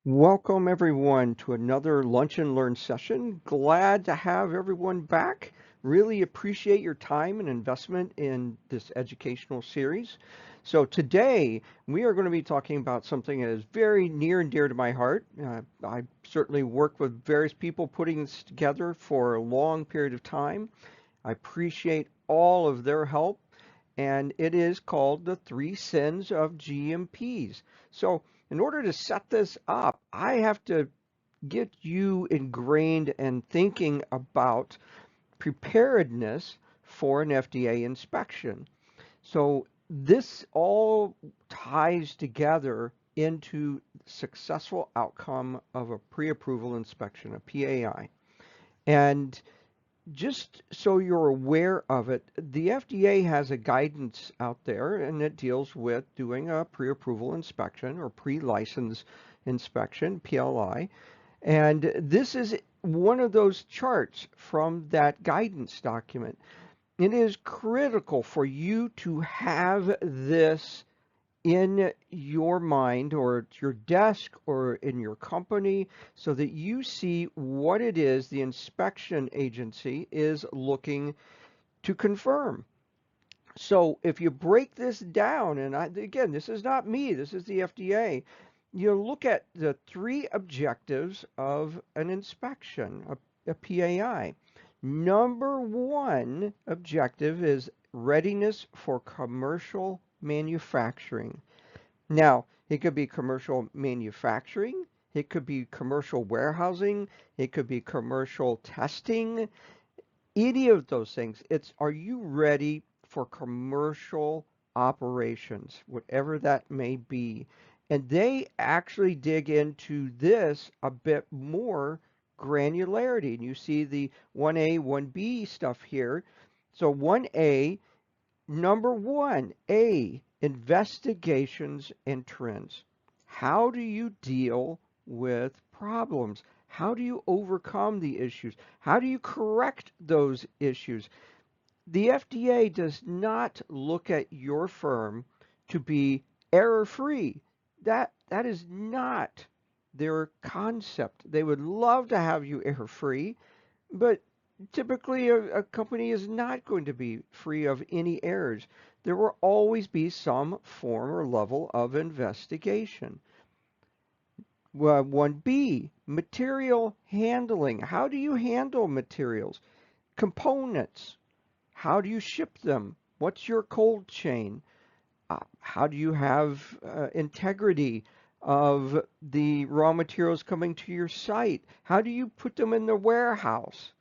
Welcome everyone to another Lunch and Learn session. Glad to have everyone back. Really appreciate your time and investment in this educational series. So today we are going to be talking about something that is very near and dear to my heart. I certainly worked with various people putting this together for a long period of time. I appreciate all of their help, and it is called the three sins of GMPs. So in order to set this up, I have to get you ingrained and thinking about preparedness for an FDA inspection. So this all ties together into successful outcome of a pre-approval inspection, a PAI. And just so you're aware of it, the FDA has a guidance out there and it deals with doing a pre-approval inspection or pre-license inspection, PLI. And this is one of those charts from that guidance document. It is critical for you to have this in your mind or at your desk or in your company so that you see what it is the inspection agency is looking to confirm. So if you break this down, and again, this is not me, this is the FDA, you look at the three objectives of an inspection, a PAI. Number one objective is readiness for commercial manufacturing. Now, it could be commercial manufacturing, it could be commercial warehousing, it could be commercial testing, any of those things. It's, are you ready for commercial operations, whatever that may be? And they actually dig into this a bit more granularity. And you see the 1A, 1B stuff here. So 1A, number 1A, investigations and trends. How do you deal with problems? How do you overcome the issues? How do you correct those issues? The FDA does not look at your firm to be error-free. That is not their concept. They would love to have you error-free, but typically a company is not going to be free of any errors. There will always be some form or level of investigation. 1B, material handling. How do you handle materials? Components. How do you ship them? What's your cold chain? How do you have integrity of the raw materials coming to your site? How do you put them in the warehouse?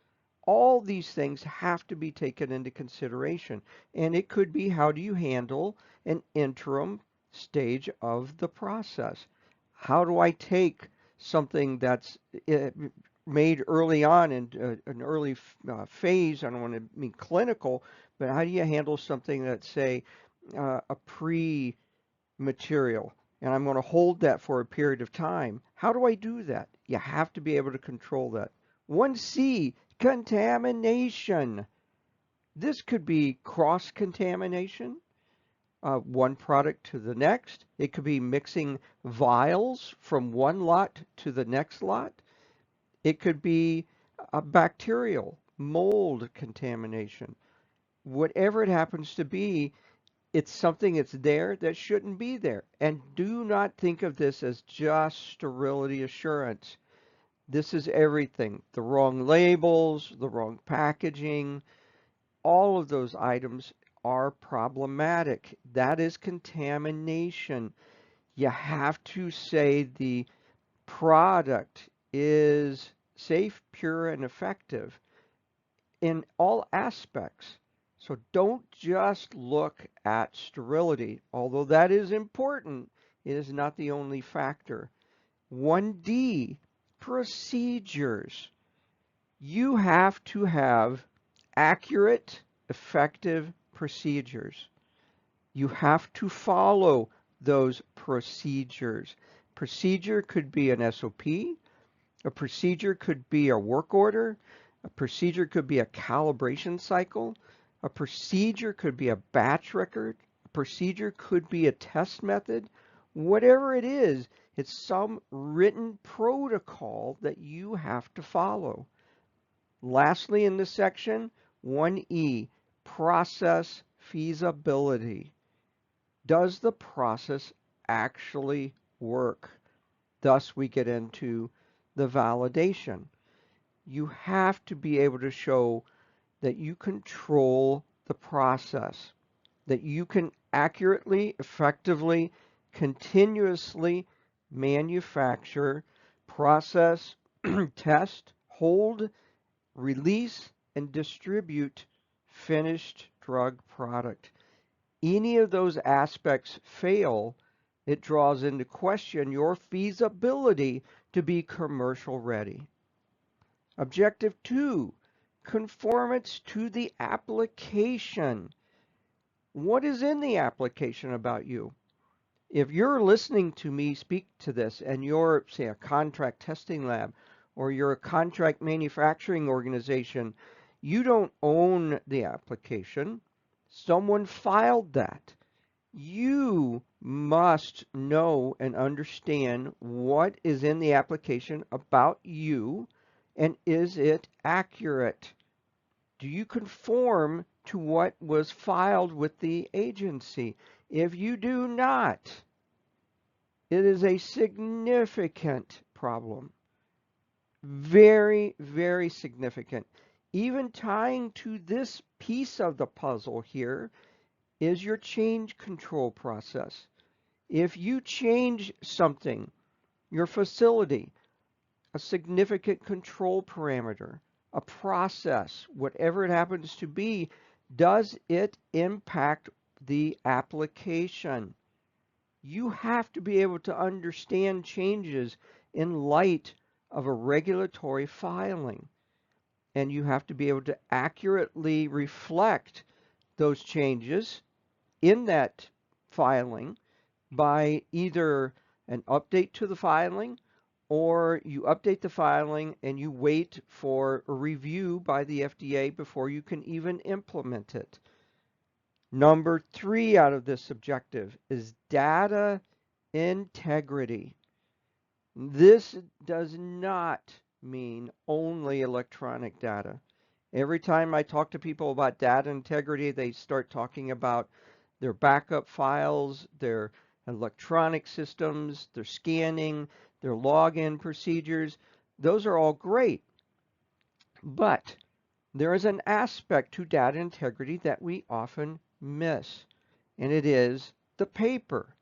All these things have to be taken into consideration. And it could be, how do you handle an interim stage of the process? How do I take something that's made early on in an early phase? I don't want to mean clinical, but how do you handle something that's, say, a pre-material? And I'm going to hold that for a period of time. How do I do that? You have to be able to control that. 1C, contamination. This could be cross-contamination, one product to the next. It could be mixing vials from one lot to the next lot. It could be a bacterial, mold contamination. Whatever it happens to be, it's something that's there that shouldn't be there. And do not think of this as just sterility assurance. This is everything. The wrong labels, the wrong packaging, all of those items are problematic. That is contamination. You have to say the product is safe, pure, and effective in all aspects. So don't just look at sterility, although that is important. It is not the only factor. 1D, procedures. You have to have accurate, effective procedures. You have to follow those procedures. Procedure could be an SOP, a procedure could be a work order, a procedure could be a calibration cycle, a procedure could be a batch record, a procedure could be a test method, Whatever it is, it's some written protocol that you have to follow. Lastly, in this section, 1E, process feasibility. Does the process actually work? Thus, we get into the validation. You have to be able to show that you control the process, that you can accurately, effectively, continuously manufacture, process, test, hold, release, and distribute finished drug product. Any of those aspects fail, it draws into question your feasibility to be commercial ready. Objective 2, conformance to the application. What is in the application about you? If you're listening to me speak to this and you're, say, a contract testing lab or you're a contract manufacturing organization, you don't own the application. Someone filed that. You must know and understand what is in the application about you, and is it accurate? Do you conform to what was filed with the agency? If you do not, it is a significant problem. Very, very significant. Even tying to this piece of the puzzle here is your change control process. If you change something, your facility, a significant control parameter, a process, whatever it happens to be, does it impact the application? You have to be able to understand changes in light of a regulatory filing, and you have to be able to accurately reflect those changes in that filing by either an update to the filing, or you update the filing and you wait for a review by the FDA before you can even implement it. Number 3 out of this objective is data integrity. This does not mean only electronic data. Every time I talk to people about data integrity, they start talking about their backup files, their electronic systems, their scanning, their login procedures. Those are all great. But there is an aspect to data integrity that we often miss, and it is the paper,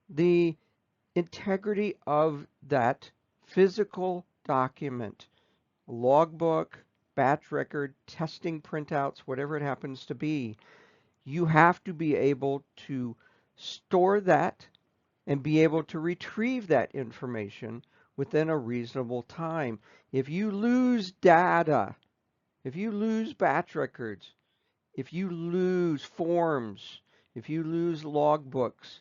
the integrity of that physical document, logbook, batch record, testing printouts, whatever it happens to be. You have to be able to store that and be able to retrieve that information within a reasonable time. If you lose data, if you lose batch records, if you lose forms, if you lose logbooks,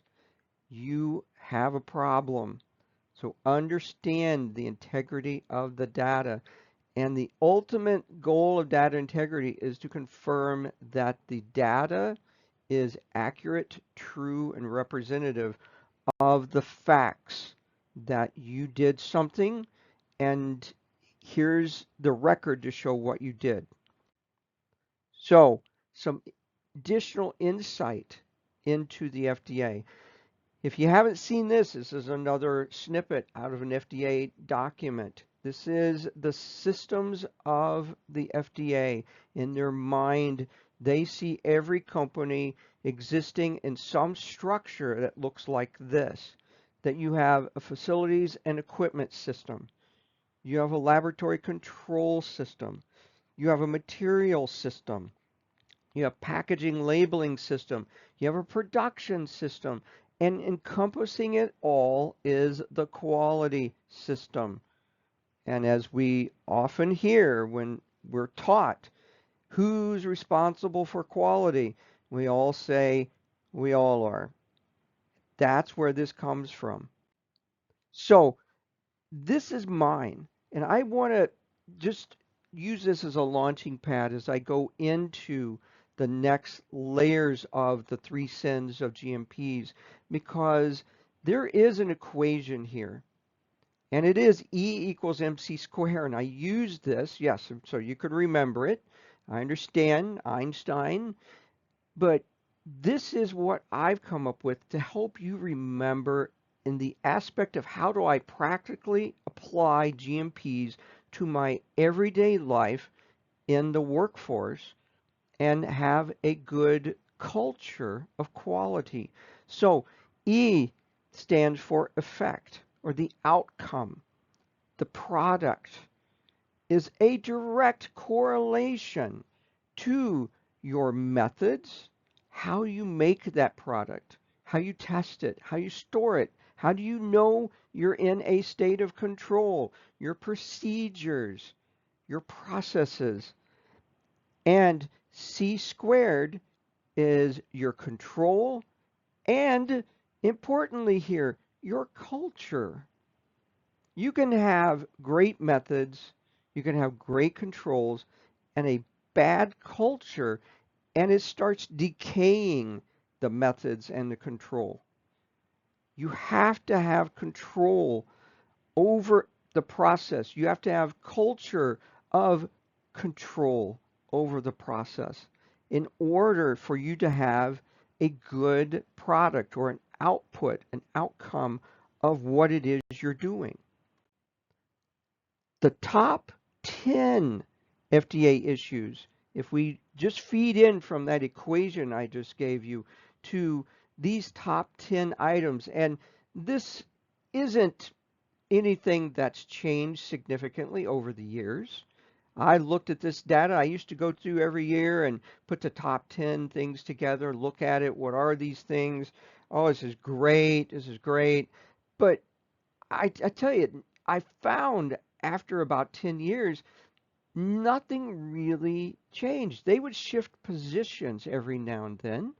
you have a problem. So understand the integrity of the data. And the ultimate goal of data integrity is to confirm that the data is accurate, true, and representative of the facts, that you did something and here's the record to show what you did. So, some additional insight into the FDA. If you haven't seen this, this is another snippet out of an FDA document. This is the systems of the FDA. In their mind, they see every company existing in some structure that looks like this. That you have a facilities and equipment system. You have a laboratory control system. You have a material system. You have packaging labeling system. You have a production system. And encompassing it all is the quality system. And as we often hear when we're taught, who's responsible for quality? We all say, we all are. That's where this comes from. So this is mine. And I want to just use this as a launching pad as I go into the next layers of the 3 sins of GMPs, because there is an equation here, and it is E equals mc squared. And I use this, yes, so you could remember it. I understand Einstein, but this is what I've come up with to help you remember in the aspect of how do I practically apply GMPs to my everyday life in the workforce and have a good culture of quality. So E stands for effect or the outcome. The product is a direct correlation to your methods, how you make that product, how you test it, how you store it, how do you know you're in a state of control, your procedures, your processes. And C squared is your control and, importantly here, your culture. You can have great methods, you can have great controls, and a bad culture, and it starts decaying the methods and the control. You have to have control over the process. You have to have culture of control over the process in order for you to have a good product or an output, an outcome of what it is you're doing. The top 10 FDA issues, if we just feed in from that equation I just gave you to these top 10 items, and this isn't anything that's changed significantly over the years. I looked at this data. I used to go through every year and put the top 10 things together, look at it. What are these things? Oh, this is great. This is great. But I tell you, I found after about 10 years, nothing really changed. They would shift positions every now and then,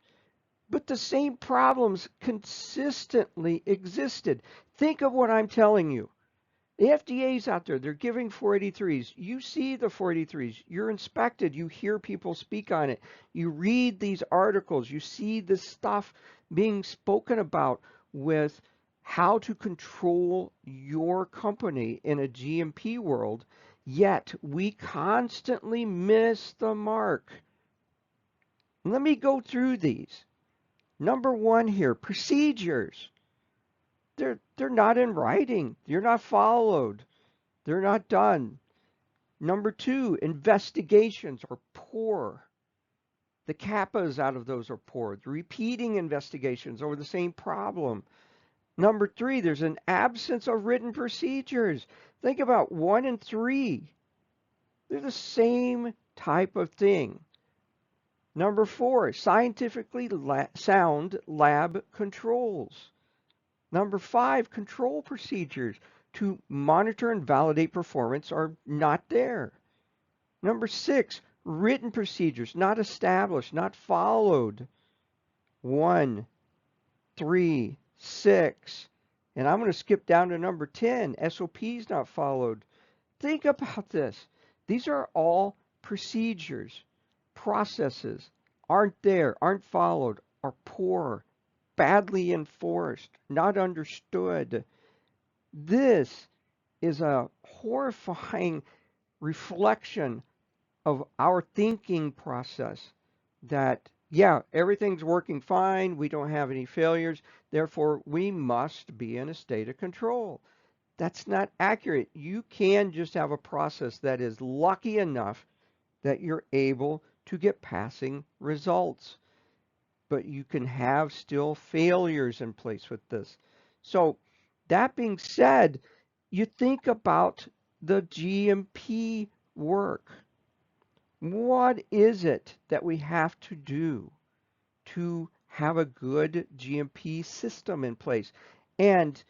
but the same problems consistently existed. Think of what I'm telling you. The FDA's out there, they're giving 483s. You see the 483s, you're inspected, you hear people speak on it, you read these articles, you see this stuff being spoken about with how to control your company in a GMP world, yet we constantly miss the mark. Let me go through these. Number one here, procedures. They're not in writing. You're not followed. They're not done. Number two, investigations are poor. The kappas out of those are poor. The repeating investigations over the same problem. Number three, there's an absence of written procedures. Think about 1 and 3. They're the same type of thing. Number four, scientifically sound lab controls. Number five, control procedures to monitor and validate performance are not there. Number six, written procedures not established, not followed. 1, 3, 6. And I'm going to skip down to number 10, SOPs not followed. Think about this. These are all procedures, processes, aren't there, aren't followed, are poor, badly enforced, not understood. This is a horrifying reflection of our thinking process that, yeah, everything's working fine, we don't have any failures, therefore we must be in a state of control. That's not accurate. You can just have a process that is lucky enough that you're able to get passing results, but you can have still failures in place with this. So that being said, you think about the GMP work. What is it that we have to do to have a good GMP system in place? And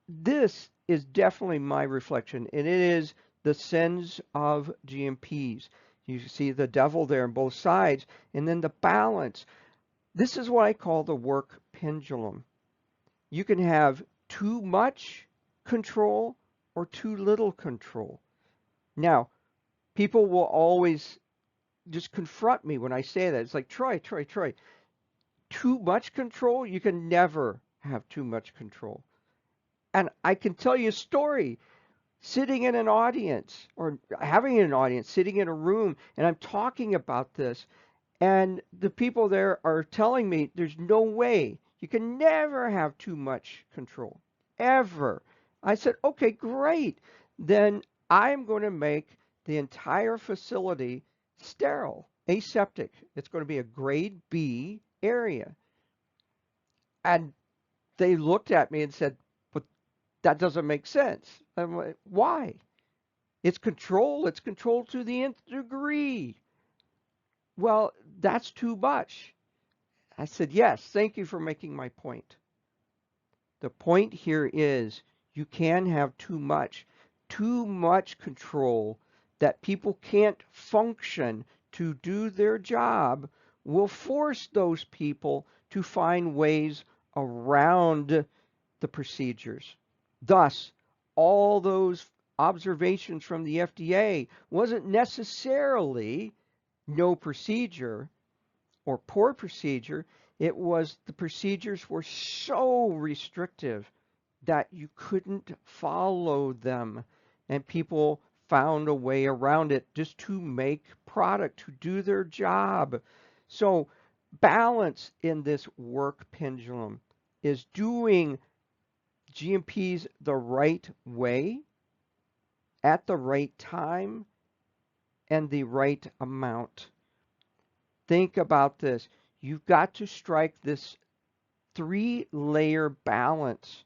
this is definitely my reflection, and it is the sins of GMPs. You see the devil there on both sides, and then the balance. This is what I call the work pendulum. You can have too much control or too little control. Now, people will always just confront me when I say that. It's like, Troy, too much control? You can never have too much control. And I can tell you a story sitting in an audience or having an audience, sitting in a room, and I'm talking about this. And the people there are telling me there's no way. You can never have too much control, ever. I said, okay, great. Then I'm going to make the entire facility sterile, aseptic. It's going to be a grade B area. And they looked at me and said, but that doesn't make sense. I'm like, why? It's control. It's control to the nth degree. Well, that's too much. I said, yes, thank you for making my point. The point here is you can have too much control that people can't function to do their job will force those people to find ways around the procedures. Thus, all those observations from the FDA wasn't necessarily no procedure or poor procedure. It was the procedures were so restrictive that you couldn't follow them, and people found a way around it just to make product to do their job. So balance in this work pendulum is doing GMPs the right way at the right time and the right amount. Think about this. You've got to strike this three-layer balance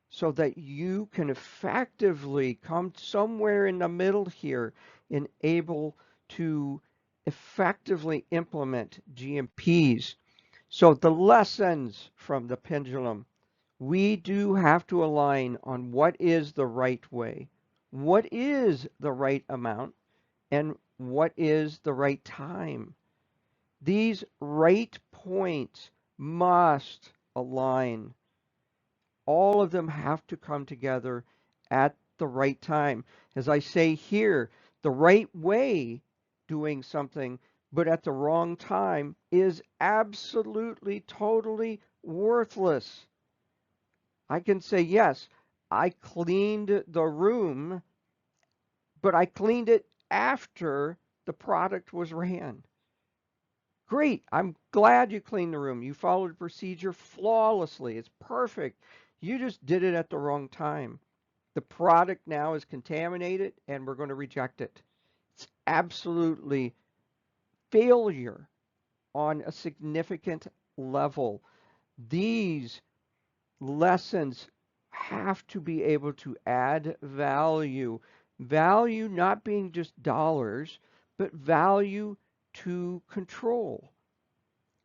so that you can effectively come somewhere in the middle here and able to effectively implement GMPs. So the lessons from the pendulum, we do have to align on what is the right way, what is the right amount, and what is the right time. These right points must align. All of them have to come together at the right time. As I say here, the right way doing something, but at the wrong time is absolutely, totally worthless. I can say, yes, I cleaned the room, but I cleaned it after the product was ran. Great. I'm glad you cleaned the room. You followed the procedure flawlessly. It's perfect. You just did it at the wrong time. The product now is contaminated and we're going to reject it. It's absolutely failure on a significant level. These lessons have to be able to add value. Value not being just dollars, but value to control.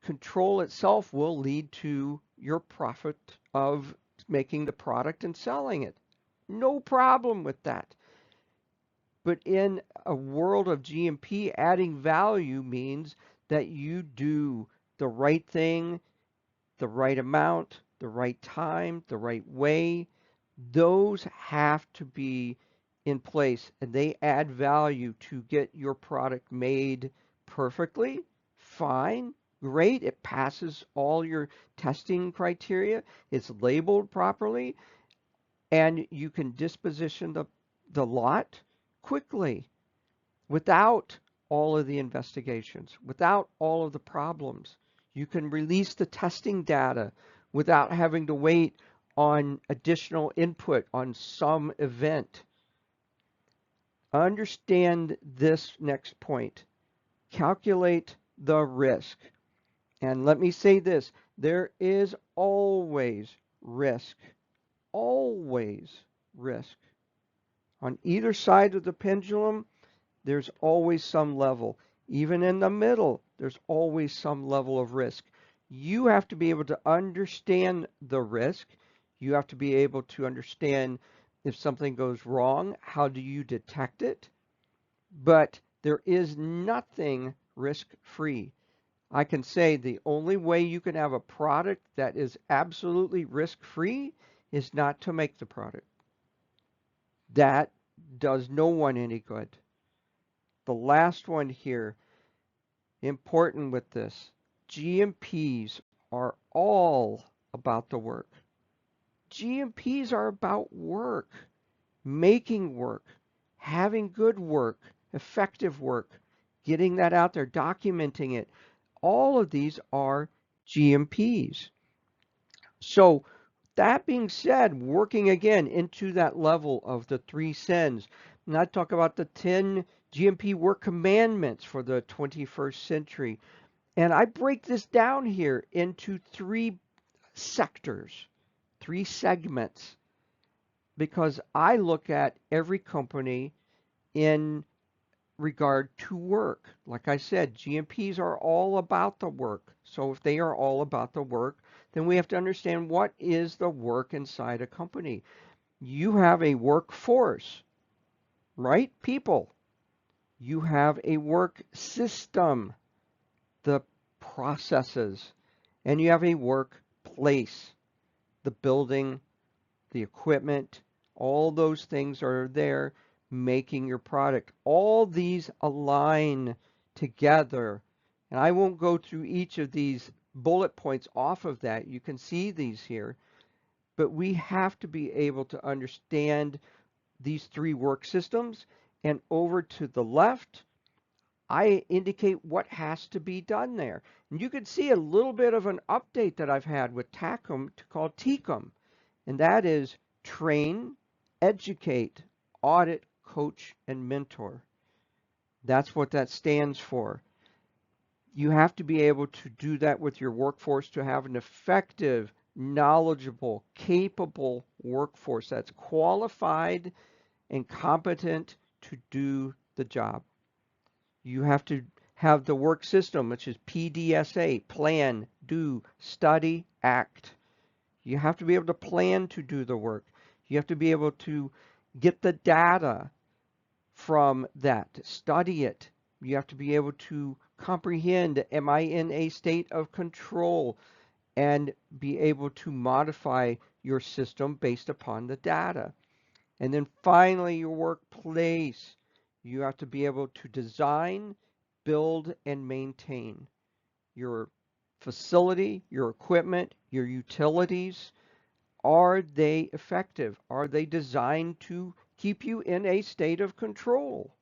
Control itself will lead to your profit of making the product and selling it. No problem with that. But in a world of GMP, adding value means that you do the right thing, the right amount, the right time, the right way. Those have to be in place and they add value to get your product made perfectly. Fine, great. It passes all your testing criteria. It's labeled properly and you can disposition the lot quickly without all of the investigations, without all of the problems. You can release the testing data without having to wait on additional input on some event. Understand this next point. Calculate the risk. And let me say this, there is always risk. Always risk. On either side of the pendulum, there's always some level. Even in the middle, there's always some level of risk. You have to be able to understand the risk. You have to be able to understand if something goes wrong, how do you detect it? But there is nothing risk-free. I can say the only way you can have a product that is absolutely risk-free is not to make the product. That does no one any good. The last one here, important with this, GMPs are all about the work. GMPs are about work, making work, having good work, effective work, getting that out there, documenting it. All of these are GMPs. So that being said, working again into that level of the three sins, and I talk about the 10 GMP work commandments for the 21st century. And I break this down here into three sectors, three segments, because I look at every company in regard to work. Like I said, GMPs are all about the work. So if they are all about the work, then we have to understand what is the work inside a company. You have a workforce, right? People. You have a work system, the processes, and you have a workplace, the building, the equipment, all those things are there making your product. All these align together. And I won't go through each of these bullet points off of that. You can see these here. But we have to be able to understand these three work systems. And over to the left, I indicate what has to be done there. And you can see a little bit of an update that I've had with TACM called TECM. And that is train, educate, audit, coach, and mentor. That's what that stands for. You have to be able to do that with your workforce to have an effective, knowledgeable, capable workforce that's qualified and competent to do the job. You have to have the work system, which is PDSA, plan, do, study, act. You have to be able to plan to do the work. You have to be able to get the data from that, study it. You have to be able to comprehend, am I in a state of control, and be able to modify your system based upon the data. And then finally, your workplace. You have to be able to design, build, and maintain your facility, your equipment, your utilities. Are they effective? Are they designed to keep you in a state of control?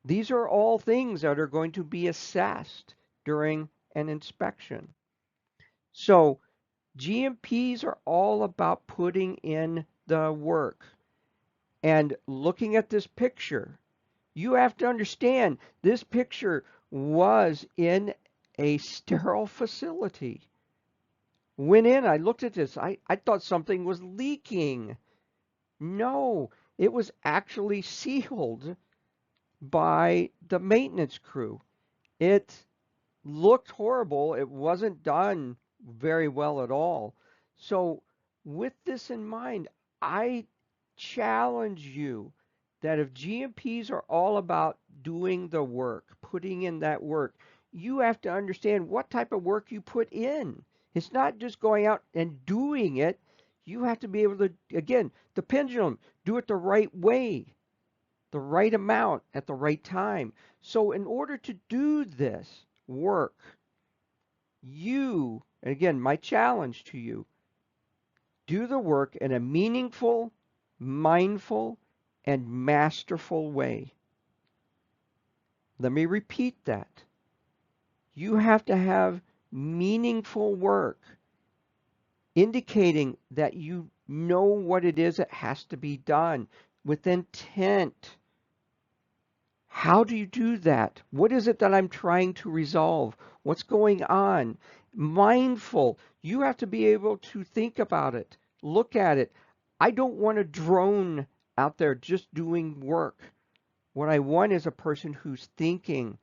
These are all things that are going to be assessed during an inspection. So GMPs are all about putting in the work. And looking at this picture, you have to understand this picture was in a sterile facility. Went in, I looked at this, I thought something was leaking. No, it was actually sealed by the maintenance crew. It looked horrible. It wasn't done very well at all. So, with this in mind, I challenge you that if GMPs are all about doing the work, putting in that work, you have to understand what type of work you put in. It's not just going out and doing it. You have to be able to, again, the pendulum, do it the right way, the right amount at the right time. So, in order to do this work, you, and again, my challenge to you, do the work in a meaningful, mindful, and masterful way. Let me repeat that. You have to have meaningful work, indicating that you know what it is that has to be done with intent. How do you do that? What is it that I'm trying to resolve? What's going on? Mindful. You have to be able to think about it, look at it. I don't want a drone out there just doing work. What I want is a person who's thinking,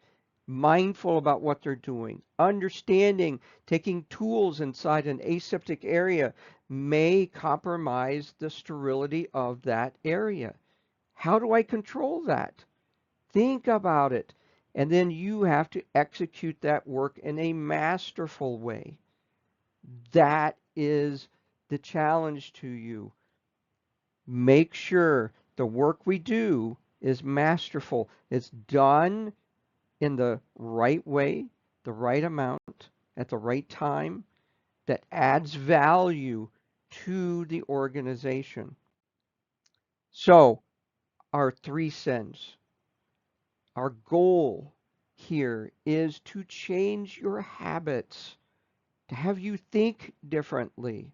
mindful about what they're doing, understanding, taking tools inside an aseptic area may compromise the sterility of that area. How do I control that? Think about it. And then you have to execute that work in a masterful way. That is the challenge to you. Make sure the work we do is masterful. It's done in the right way, the right amount, at the right time, that adds value to the organization. So, our 3 cents, our goal here is to change your habits, to have you think differently.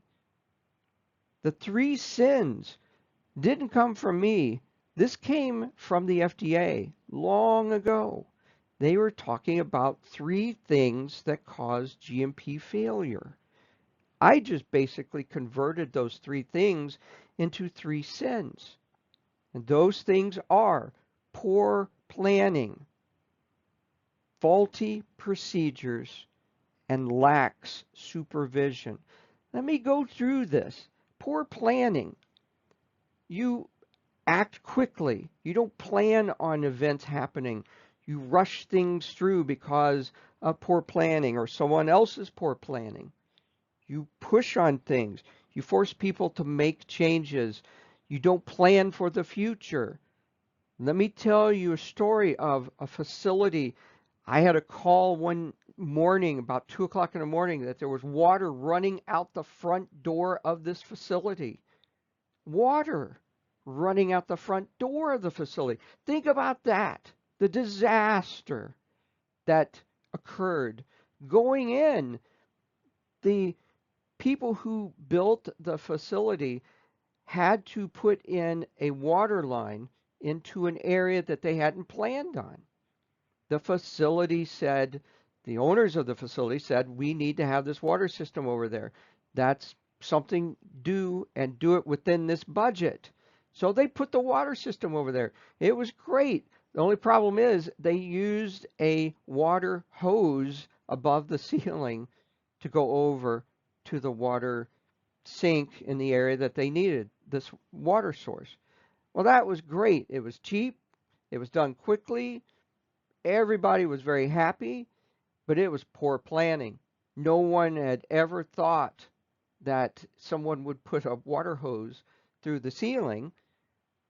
The 3 sins didn't come from me. This came from the FDA long ago. They were talking about 3 things that cause GMP failure. I just basically converted those 3 things into 3 sins. And those things are poor planning, faulty procedures, and lax supervision. Let me go through this. Poor planning. You act quickly. You don't plan on events happening. You rush things through because of poor planning or someone else's poor planning. You push on things. You force people to make changes. You don't plan for the future. Let me tell you a story of a facility. I had a call one morning about 2 o'clock in the morning that there was water running out the front door of this facility. Water running out the front door of the facility. Think about that. The disaster that occurred. Going in, the people who built the facility had to put in a water line into an area that they hadn't planned on. The facility said, the owners of the facility said, we need to have this water system over there. That's something do and do it within this budget. So they put the water system over there. It was great. The only problem is they used a water hose above the ceiling to go over to the water sink in the area that they needed this water source. Well, that was great. It was cheap. It was done quickly. Everybody was very happy, but it was poor planning. No one had ever thought that someone would put a water hose through the ceiling,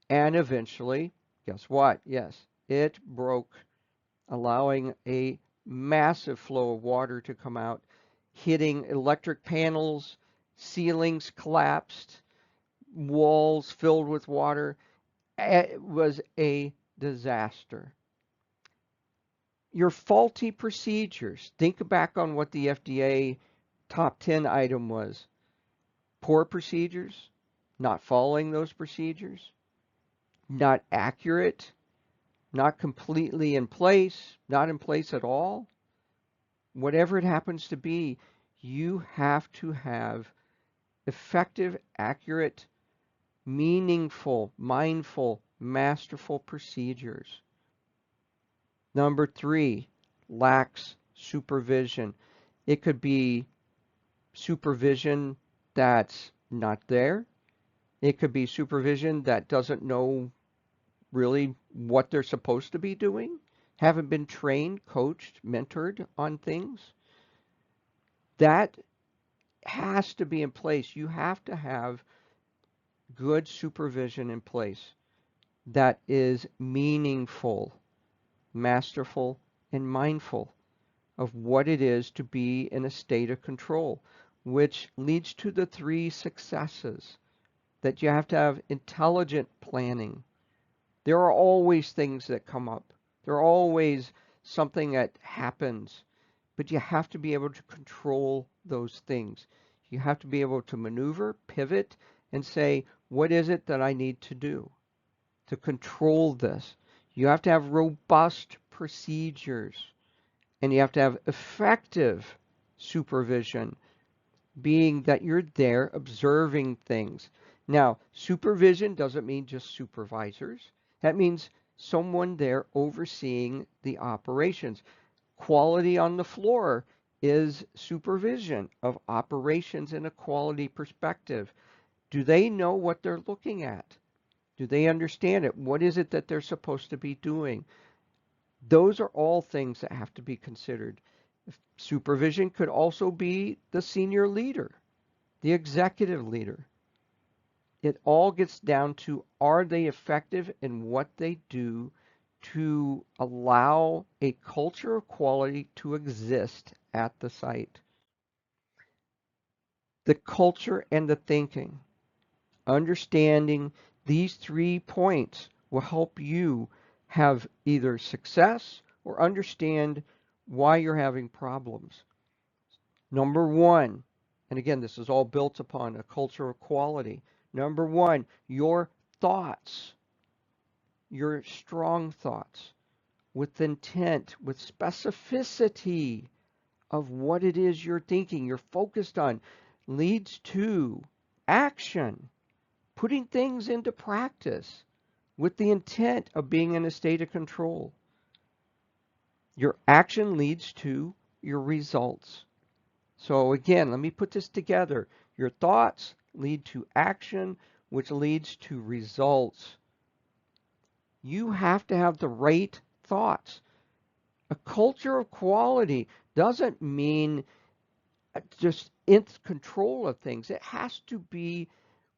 and eventually, guess what? Yes, it broke, allowing a massive flow of water to come out, hitting electric panels, ceilings collapsed, walls filled with water. It was a disaster. Your faulty procedures. Think back on what the FDA top 10 item was. Poor procedures, not following those procedures, not accurate, not completely in place, not in place at all. Whatever it happens to be, you have to have effective, accurate, meaningful, mindful, masterful procedures. Number 3, lax supervision. It could be supervision that's not there. It could be supervision that doesn't know really what they're supposed to be doing, haven't been trained, coached, mentored on things. That has to be in place. You have to have good supervision in place that is meaningful, masterful, and mindful of what it is to be in a state of control, which leads to the 3 successes that you have to have intelligent planning. There are always things that come up. There are always something that happens, but you have to be able to control those things. You have to be able to maneuver, pivot, and say, what is it that I need to do to control this? You have to have robust procedures, and you have to have effective supervision, being that you're there observing things. Now, supervision doesn't mean just supervisors. That means someone there overseeing the operations. Quality on the floor is supervision of operations in a quality perspective. Do they know what they're looking at? Do they understand it? What is it that they're supposed to be doing? Those are all things that have to be considered. Supervision could also be the senior leader, the executive leader. It all gets down to, are they effective in what they do to allow a culture of quality to exist at the site? The culture and the thinking. Understanding these 3 points will help you have either success or understand why you're having problems. Number one, and again, this is all built upon a culture of quality. Number one, your thoughts, your strong thoughts with intent, with specificity of what it is you're thinking, you're focused on, leads to action, putting things into practice with the intent of being in a state of control. Your action leads to your results. So again, let me put this together. Your thoughts lead to action, which leads to results. You have to have the right thoughts. A culture of quality doesn't mean just in control of things. It has to be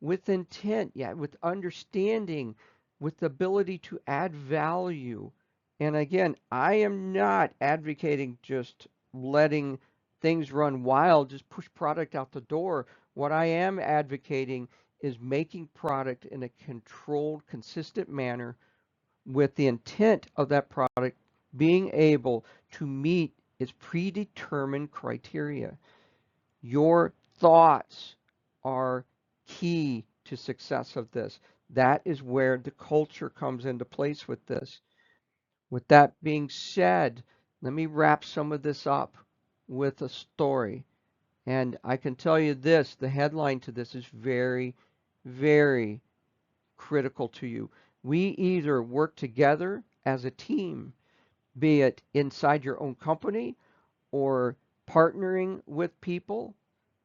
with intent, yeah, with understanding, with the ability to add value. And again, I am not advocating just letting things run wild, just push product out the door. What I am advocating is making product in a controlled, consistent manner with the intent of that product being able to meet its predetermined criteria. Your thoughts are key to success of this. That is where the culture comes into place with this. With that being said, let me wrap some of this up with a story. And I can tell you this, the headline to this is very, very critical to you. We either work together as a team, be it inside your own company or partnering with people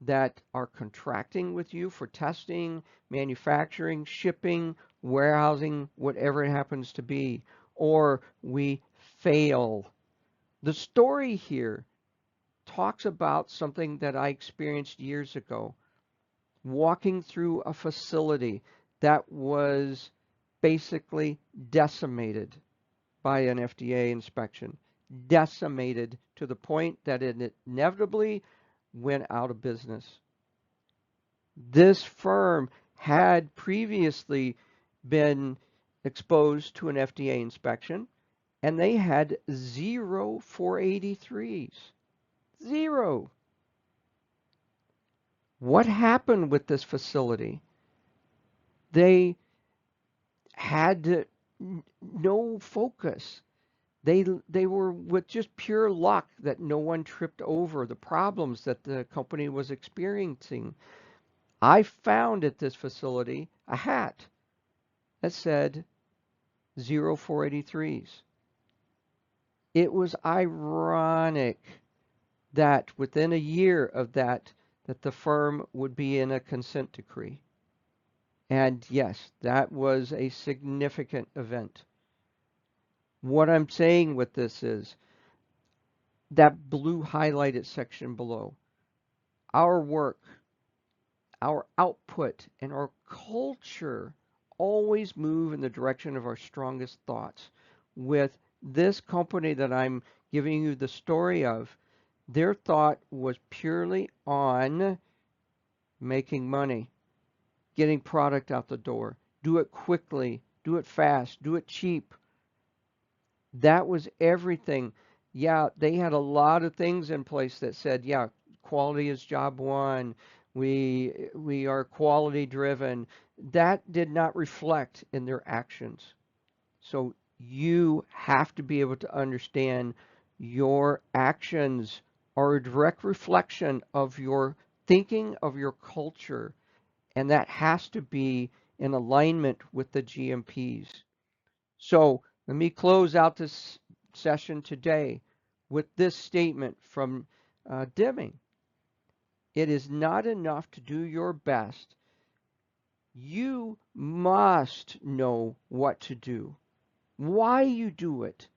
that are contracting with you for testing, manufacturing, shipping, warehousing, whatever it happens to be, or we fail. The story here talks about something that I experienced years ago, walking through a facility that was basically decimated by an FDA inspection, decimated to the point that it inevitably went out of business. This firm had previously been exposed to an FDA inspection, and they had 0 483s. Zero. What happened with this facility? They had no focus. They were with just pure luck that no one tripped over the problems that the company was experiencing. I found at this facility a hat that said 0483s. It was ironic that within a year of that the firm would be in a consent decree. And yes, that was a significant event. What I'm saying with this is that blue highlighted section below. Our work, our output, and our culture always move in the direction of our strongest thoughts. With this company that I'm giving you the story of, their thought was purely on making money, getting product out the door, do it quickly, do it fast, do it cheap. That was everything. Yeah, they had a lot of things in place that said, yeah, quality is job one. We are quality driven. That did not reflect in their actions. So you have to be able to understand your actions are a direct reflection of your thinking, of your culture, and that has to be in alignment with the GMPs. So let me close out this session today with this statement from Deming. It is not enough to do your best. You must know what to do, why you do it,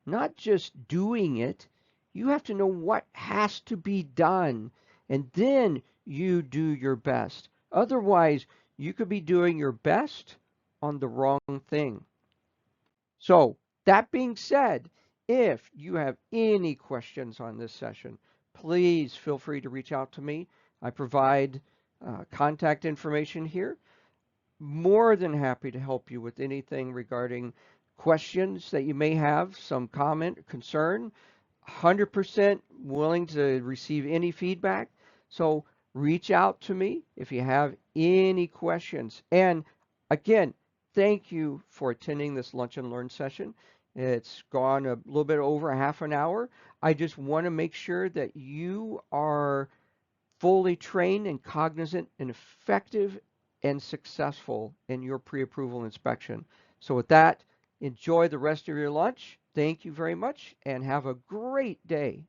not just doing it. You have to know what has to be done, and then you do your best. Otherwise, you could be doing your best on the wrong thing. So, that being said, if you have any questions on this session, please feel free to reach out to me. I provide contact information here. More than happy to help you with anything regarding questions that you may have, some comment, concern. 100% willing to receive any feedback. So reach out to me if you have any questions. And again, thank you for attending this Lunch and Learn session. It's gone a little bit over half an hour. I just want to make sure that you are fully trained and cognizant and effective and successful in your pre-approval inspection. So with that, enjoy the rest of your lunch. Thank you very much and have a great day.